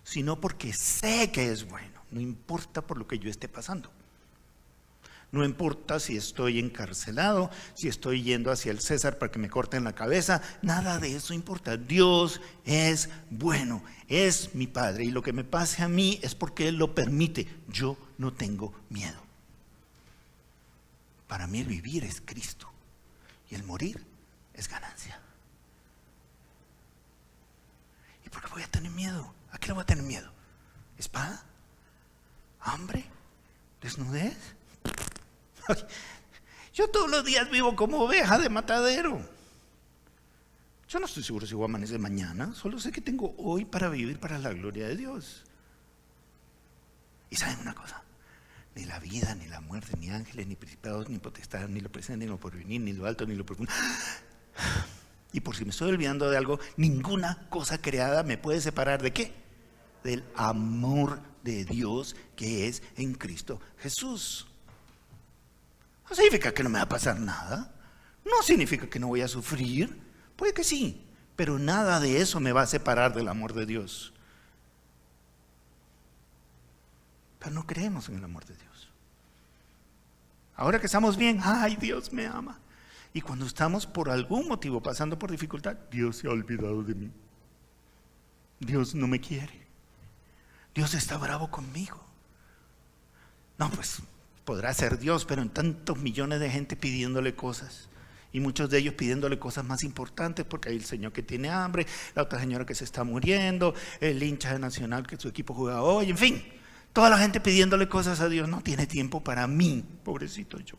sino porque sé que es bueno. No importa por lo que yo esté pasando. No importa si estoy encarcelado, si estoy yendo hacia el César para que me corten la cabeza, nada de eso importa. Dios es bueno, es mi Padre, y lo que me pase a mí es porque Él lo permite. Yo no tengo miedo. Para mí el vivir es Cristo y el morir es ganancia. ¿Y por qué voy a tener miedo? ¿A qué le voy a tener miedo? ¿Espada? ¿Hambre? ¿Desnudez? Yo todos los días vivo como oveja de matadero. Yo no estoy seguro si voy a amanecer mañana, solo sé que tengo hoy para vivir para la gloria de Dios. Y saben una cosa, ni la vida, ni la muerte, ni ángeles, ni principados, ni potestades, ni lo presente, ni lo porvenir, ni lo alto, ni lo profundo. Y por si me estoy olvidando de algo, ninguna cosa creada me puede separar ¿de qué? Del amor de Dios que es en Cristo Jesús. No significa que no me va a pasar nada, no significa que no voy a sufrir, puede que sí, pero nada de eso me va a separar del amor de Dios. Pero no creemos en el amor de Dios. Ahora que estamos bien, ay, Dios me ama. Y cuando estamos por algún motivo pasando por dificultad, Dios se ha olvidado de mí. Dios no me quiere. Dios está bravo conmigo. No, pues podrá ser Dios, pero en tantos millones de gente pidiéndole cosas. Y muchos de ellos pidiéndole cosas más importantes, porque hay el señor que tiene hambre, la otra señora que se está muriendo, el hincha de Nacional que su equipo juega hoy, en fin. Toda la gente pidiéndole cosas a Dios. No tiene tiempo para mí, pobrecito yo.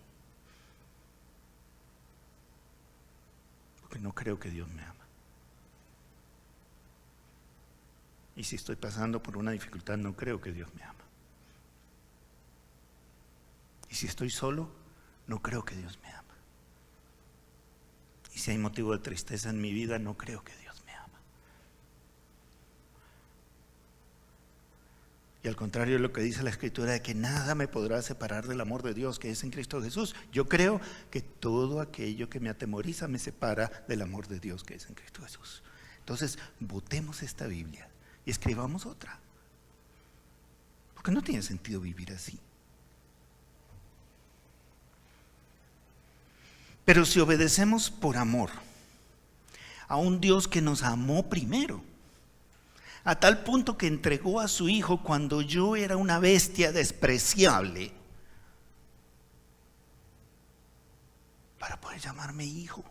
Porque no creo que Dios me ama. Y si estoy pasando por una dificultad, no creo que Dios me ama. Y si estoy solo, no creo que Dios me ama. Y si hay motivo de tristeza en mi vida, no creo que Dios me ama. Y al contrario de lo que dice la Escritura, de que nada me podrá separar del amor de Dios que es en Cristo Jesús, yo creo que todo aquello que me atemoriza me separa del amor de Dios que es en Cristo Jesús. Entonces, botemos esta Biblia y escribamos otra. Porque no tiene sentido vivir así. Pero si obedecemos por amor a un Dios que nos amó primero, a tal punto que entregó a su Hijo cuando yo era una bestia despreciable, para poder llamarme hijo,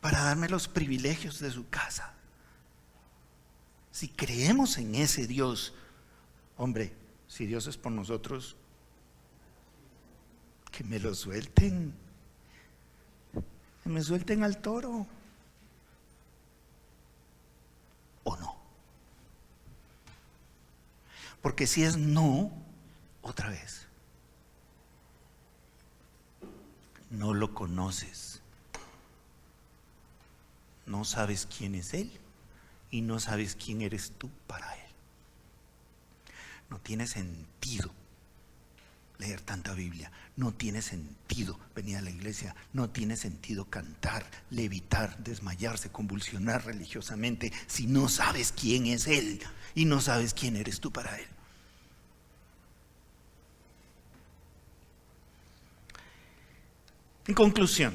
para darme los privilegios de su casa. Si creemos en ese Dios, hombre, si Dios es por nosotros, que me lo suelten. Que me suelten al toro. ¿O no? Porque si es no, otra vez, no lo conoces. No sabes quién es Él y no sabes quién eres tú para Él. No tiene sentido leer tanta Biblia, no tiene sentido venir a la iglesia, no tiene sentido cantar, levitar, desmayarse, convulsionar religiosamente si no sabes quién es Él y no sabes quién eres tú para Él. En conclusión,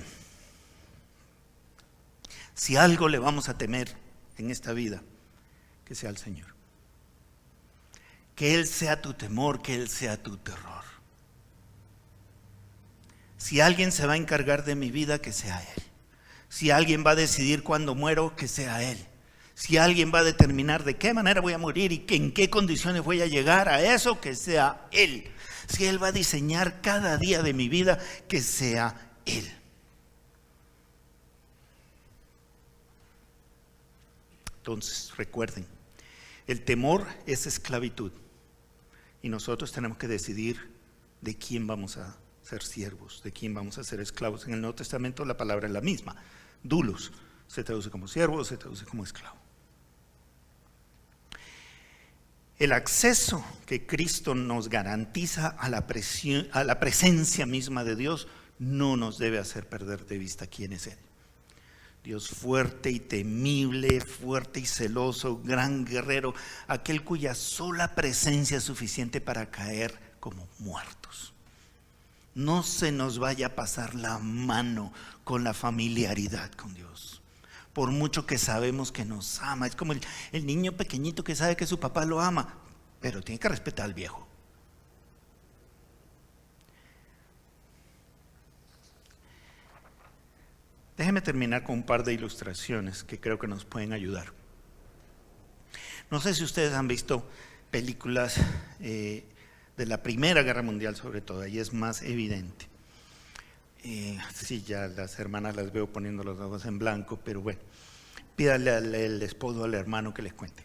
si algo le vamos a temer en esta vida, que sea el Señor. Que Él sea tu temor, que Él sea tu terror. Si alguien se va a encargar de mi vida, que sea Él. Si alguien va a decidir cuándo muero, que sea Él. Si alguien va a determinar de qué manera voy a morir y en qué condiciones voy a llegar a eso, que sea Él. Si Él va a diseñar cada día de mi vida, que sea Él. Entonces, recuerden, el temor es esclavitud y nosotros tenemos que decidir de quién vamos a ser siervos, de quién vamos a ser esclavos. En el Nuevo Testamento la palabra es la misma, doulos, se traduce como siervo, se traduce como esclavo. El acceso que Cristo nos garantiza a la presencia misma de Dios no nos debe hacer perder de vista quién es Él. Dios fuerte y temible, fuerte y celoso, gran guerrero, aquel cuya sola presencia es suficiente para caer como muertos. No se nos vaya a pasar la mano con la familiaridad con Dios. Por mucho que sabemos que nos ama, es como el niño pequeñito que sabe que su papá lo ama, pero tiene que respetar al viejo. Déjenme terminar con un par de ilustraciones que creo que nos pueden ayudar. No sé si ustedes han visto películas de la Primera Guerra Mundial, sobre todo, ahí es más evidente. Sí, ya las hermanas las veo poniendo los ojos en blanco, pero bueno, pídale al esposo, al hermano que les cuente.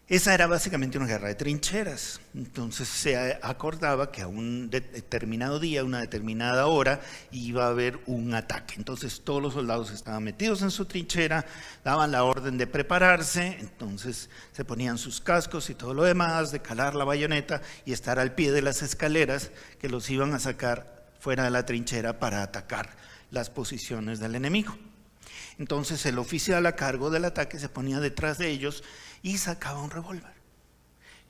Esa era básicamente una guerra de trincheras. Entonces se acordaba que a un determinado día, una determinada hora, iba a haber un ataque. Entonces todos los soldados estaban metidos en su trinchera, daban la orden de prepararse, entonces se ponían sus cascos y todo lo demás, de calar la bayoneta y estar al pie de las escaleras que los iban a sacar fuera de la trinchera para atacar las posiciones del enemigo. Entonces el oficial a cargo del ataque se ponía detrás de ellos y sacaba un revólver.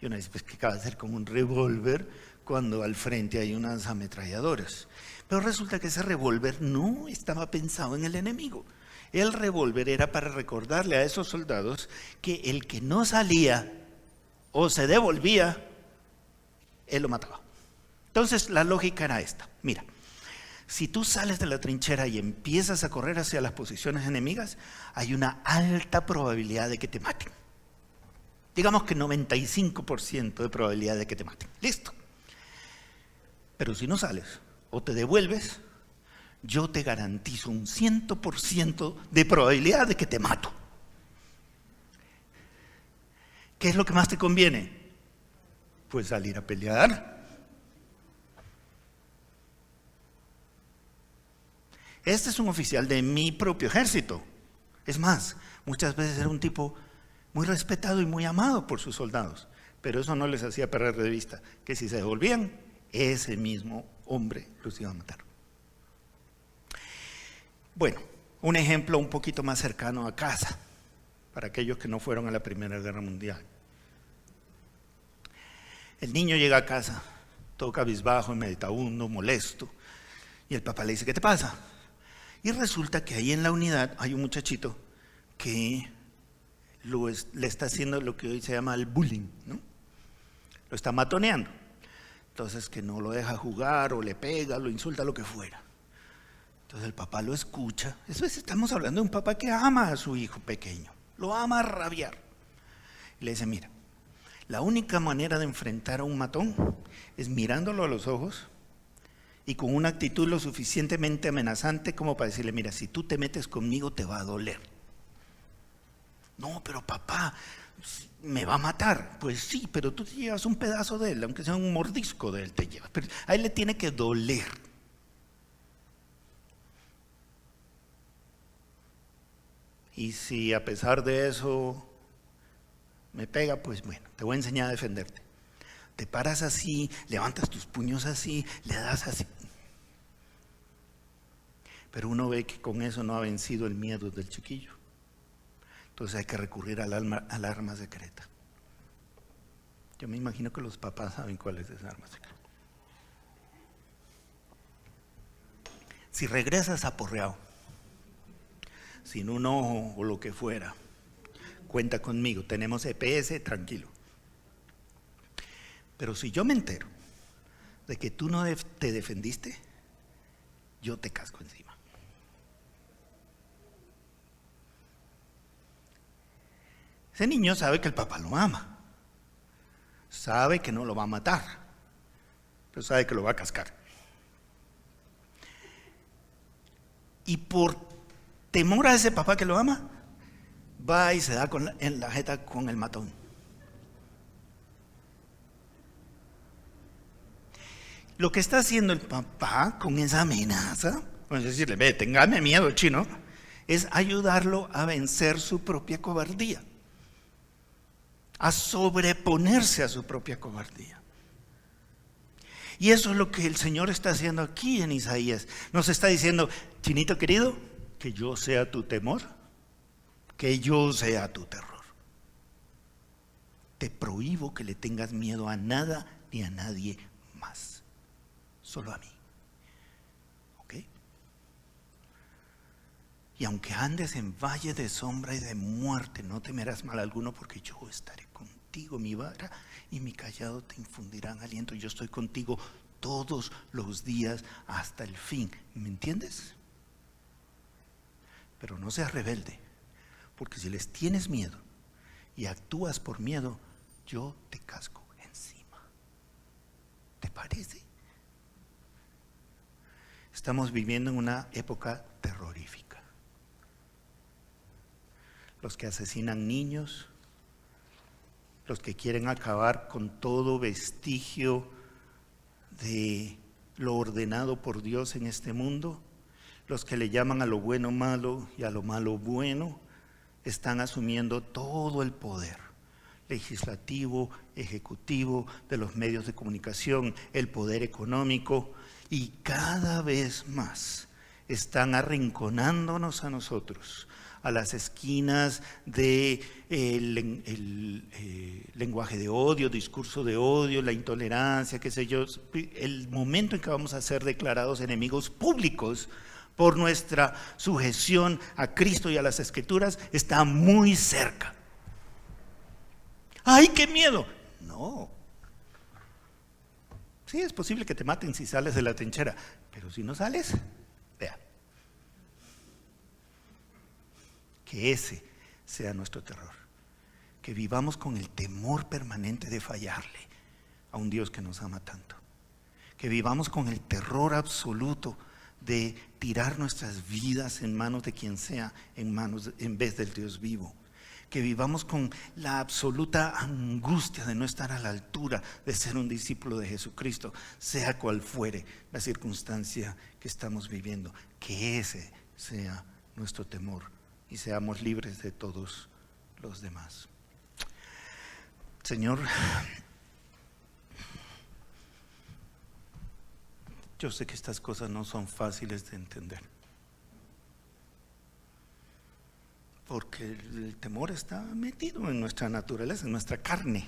Y uno dice, pues ¿qué acaba de hacer con un revólver cuando al frente hay unas ametralladoras? Pero resulta que ese revólver no estaba pensado en el enemigo. El revólver era para recordarle a esos soldados que el que no salía o se devolvía, él lo mataba. Entonces la lógica era esta, mira. Si tú sales de la trinchera y empiezas a correr hacia las posiciones enemigas, hay una alta probabilidad de que te maten. Digamos que 95% de probabilidad de que te maten. Listo. Pero si no sales o te devuelves, yo te garantizo un 100% de probabilidad de que te mato. ¿Qué es lo que más te conviene? Pues salir a pelear. Este es un oficial de mi propio ejército. Es más, muchas veces era un tipo muy respetado y muy amado por sus soldados. Pero eso no les hacía perder de vista que si se devolvían, ese mismo hombre los iba a matar. Bueno, un ejemplo un poquito más cercano a casa, para aquellos que no fueron a la Primera Guerra Mundial. El niño llega a casa, todo cabizbajo, meditabundo, molesto, y el papá le dice, ¿qué te pasa? Y resulta que ahí en la unidad hay un muchachito que le está haciendo lo que hoy se llama el bullying, ¿no? Lo está matoneando. Entonces que no lo deja jugar o le pega, lo insulta, lo que fuera. Entonces el papá lo escucha. Eso es, estamos hablando de un papá que ama a su hijo pequeño. Lo ama a rabiar. Y le dice, mira, la única manera de enfrentar a un matón es mirándolo a los ojos y con una actitud lo suficientemente amenazante como para decirle, mira, si tú te metes conmigo te va a doler. No, pero papá, me va a matar. Pues sí, pero tú te llevas un pedazo de él, aunque sea un mordisco de él te llevas. Pero a él le tiene que doler. Y si a pesar de eso me pega, pues bueno, te voy a enseñar a defenderte. Te paras así, levantas tus puños así, le das así. Pero uno ve que con eso no ha vencido el miedo del chiquillo. Entonces hay que recurrir al arma secreta. Yo me imagino que los papás saben cuál es esa arma secreta. Si regresas aporreado, sin un ojo o lo que fuera, cuenta conmigo, tenemos EPS, tranquilo. Pero si yo me entero de que tú no te defendiste, yo te casco encima. Ese niño sabe que el papá lo ama, sabe que no lo va a matar, pero sabe que lo va a cascar. Y por temor a ese papá que lo ama, va y se da en la jeta con el matón. Lo que está haciendo el papá con esa amenaza, es decirle, ve, téngame miedo, chino, es ayudarlo a vencer su propia cobardía, a sobreponerse a su propia cobardía. Y eso es lo que el Señor está haciendo aquí en Isaías. Nos está diciendo, chinito querido, que yo sea tu temor, que yo sea tu terror. Te prohíbo que le tengas miedo a nada ni a nadie más, solo a mí. ¿Ok? Y aunque andes en valle de sombra y de muerte, no temerás mal alguno, porque yo estaré contigo. Mi vara y mi callado te infundirán aliento. Yo estoy contigo todos los días hasta el fin. ¿Me entiendes? Pero no seas rebelde, porque si les tienes miedo y actúas por miedo, yo te casco encima. ¿Te parece? Estamos viviendo en una época terrorífica. Los que asesinan niños, los que quieren acabar con todo vestigio de lo ordenado por Dios en este mundo, los que le llaman a lo bueno malo y a lo malo bueno, están asumiendo todo el poder legislativo, ejecutivo, de los medios de comunicación, el poder económico, y cada vez más están arrinconándonos a nosotros, a las esquinas del lenguaje de odio, discurso de odio, la intolerancia, qué sé yo. El momento en que vamos a ser declarados enemigos públicos por nuestra sujeción a Cristo y a las Escrituras está muy cerca. ¡Ay, qué miedo! No. Sí, es posible que te maten si sales de la trinchera, pero si no sales, vea. Que ese sea nuestro terror. Que vivamos con el temor permanente de fallarle a un Dios que nos ama tanto. Que vivamos con el terror absoluto de tirar nuestras vidas en manos de quien sea, en vez del Dios vivo. Que vivamos con la absoluta angustia de no estar a la altura de ser un discípulo de Jesucristo, sea cual fuere la circunstancia que estamos viviendo. Que ese sea nuestro temor y seamos libres de todos los demás. Señor, yo sé que estas cosas no son fáciles de entender, porque el temor está metido en nuestra naturaleza, en nuestra carne.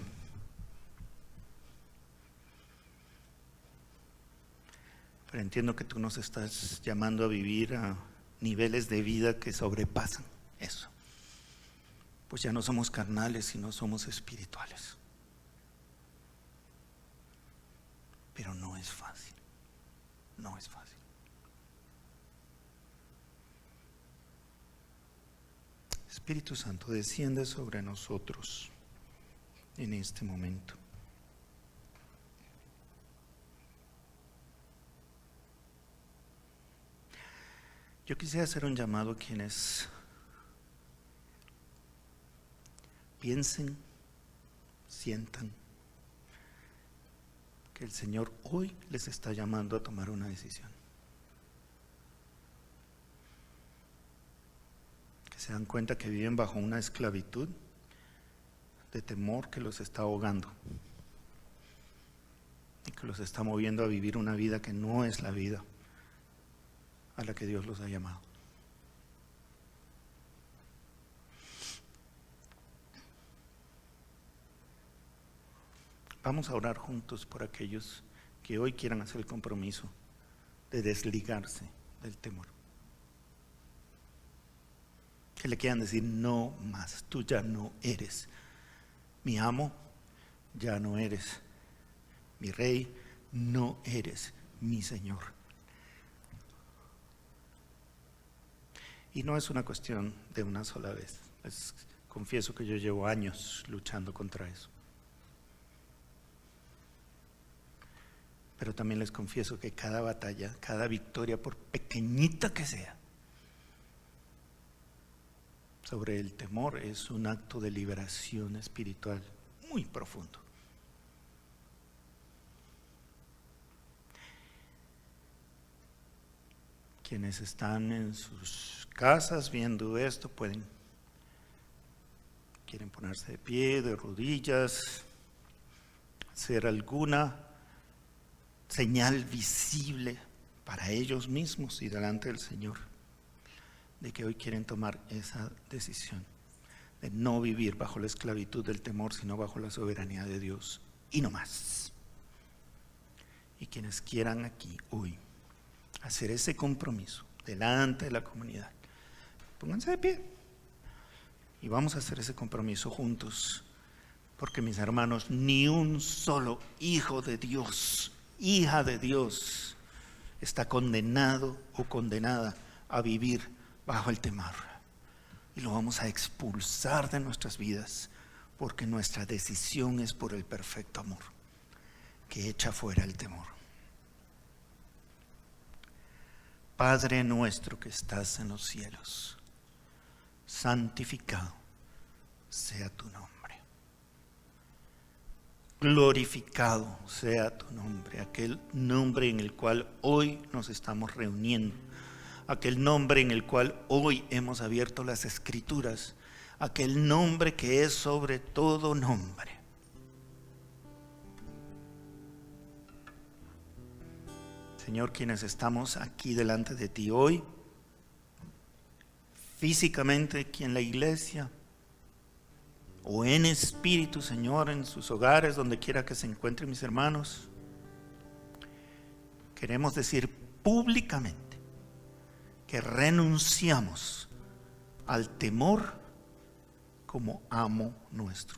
Pero entiendo que tú nos estás llamando a vivir a niveles de vida que sobrepasan eso. Pues ya no somos carnales, sino somos espirituales. Pero no es fácil. No es fácil. Espíritu Santo, desciende sobre nosotros en este momento. Yo quisiera hacer un llamado a quienes piensen, sientan que el Señor hoy les está llamando a tomar una decisión. Que se dan cuenta que viven bajo una esclavitud de temor que los está ahogando y que los está moviendo a vivir una vida que no es la vida a la que Dios los ha llamado. Vamos a orar juntos por aquellos que hoy quieran hacer el compromiso de desligarse del temor. Que le quieran decir: no más, tú ya no eres mi amo, ya no eres mi rey, no eres mi Señor. Y no es una cuestión de una sola vez. Confieso que yo llevo años luchando contra eso. Pero también les confieso que cada batalla, cada victoria, por pequeñita que sea, sobre el temor es un acto de liberación espiritual muy profundo. Quienes están en sus casas viendo esto quieren ponerse de pie, de rodillas, hacer alguna señal visible para ellos mismos y delante del Señor de que hoy quieren tomar esa decisión de no vivir bajo la esclavitud del temor, sino bajo la soberanía de Dios y no más. Y quienes quieran aquí hoy hacer ese compromiso delante de la comunidad, pónganse de pie y vamos a hacer ese compromiso juntos, porque mis hermanos, ni un solo hijo de Dios, hija de Dios, está condenado o condenada a vivir bajo el temor. Y lo vamos a expulsar de nuestras vidas, porque nuestra decisión es por el perfecto amor que echa fuera el temor. Padre nuestro que estás en los cielos, santificado sea tu nombre. Glorificado sea tu nombre, aquel nombre en el cual hoy nos estamos reuniendo, aquel nombre en el cual hoy hemos abierto las Escrituras, aquel nombre que es sobre todo nombre. Señor, quienes estamos aquí delante de ti hoy, físicamente aquí en la iglesia, o en espíritu, Señor, en sus hogares, donde quiera que se encuentren mis hermanos, queremos decir públicamente que renunciamos al temor como amo nuestro.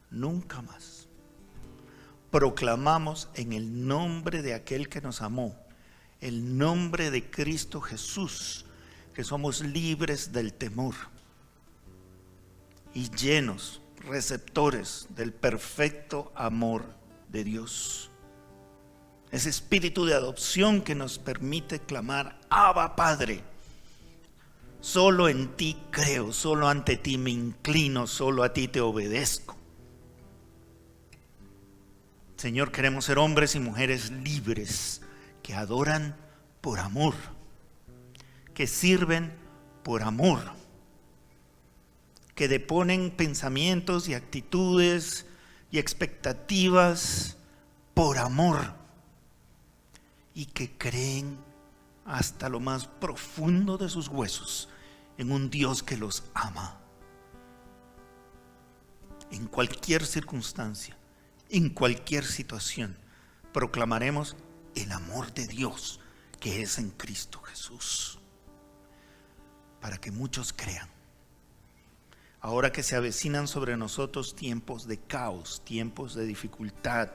Nunca más. Proclamamos en el nombre de aquel que nos amó, el nombre de Cristo Jesús, que somos libres del temor y llenos, receptores del perfecto amor de Dios. Ese espíritu de adopción que nos permite clamar: Abba, Padre. Solo en ti creo, solo ante ti me inclino, solo a ti te obedezco. Señor, queremos ser hombres y mujeres libres, que adoran por amor, que sirven por amor, que deponen pensamientos y actitudes y expectativas por amor, y que creen hasta lo más profundo de sus huesos en un Dios que los ama. En cualquier circunstancia, en cualquier situación, proclamaremos el amor de Dios que es en Cristo Jesús, para que muchos crean. Ahora que se avecinan sobre nosotros tiempos de caos, tiempos de dificultad,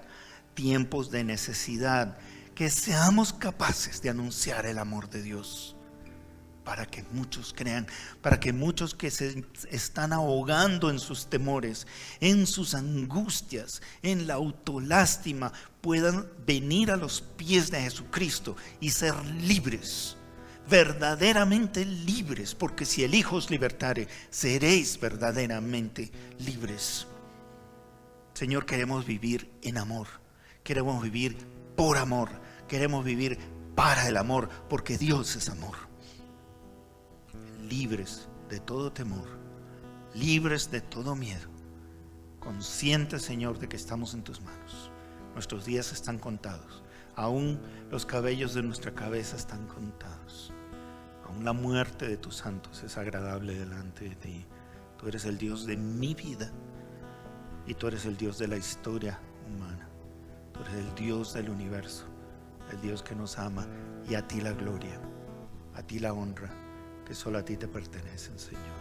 tiempos de necesidad, que seamos capaces de anunciar el amor de Dios, para que muchos crean, para que muchos que se están ahogando en sus temores, en sus angustias, en la autolástima, puedan venir a los pies de Jesucristo y ser libres, verdaderamente libres, porque si el Hijo os libertare, seréis verdaderamente libres. Señor, queremos vivir en amor, queremos vivir por amor, queremos vivir para el amor, porque Dios es amor. Libres de todo temor, libres de todo miedo, conscientes, Señor, de que estamos en tus manos. Nuestros días están contados, aún los cabellos de nuestra cabeza están contados. Aún la muerte de tus santos es agradable delante de ti. Tú eres el Dios de mi vida y tú eres el Dios de la historia humana. Tú eres el Dios del universo, el Dios que nos ama, y a ti la gloria, a ti la honra, que solo a ti te pertenecen, Señor.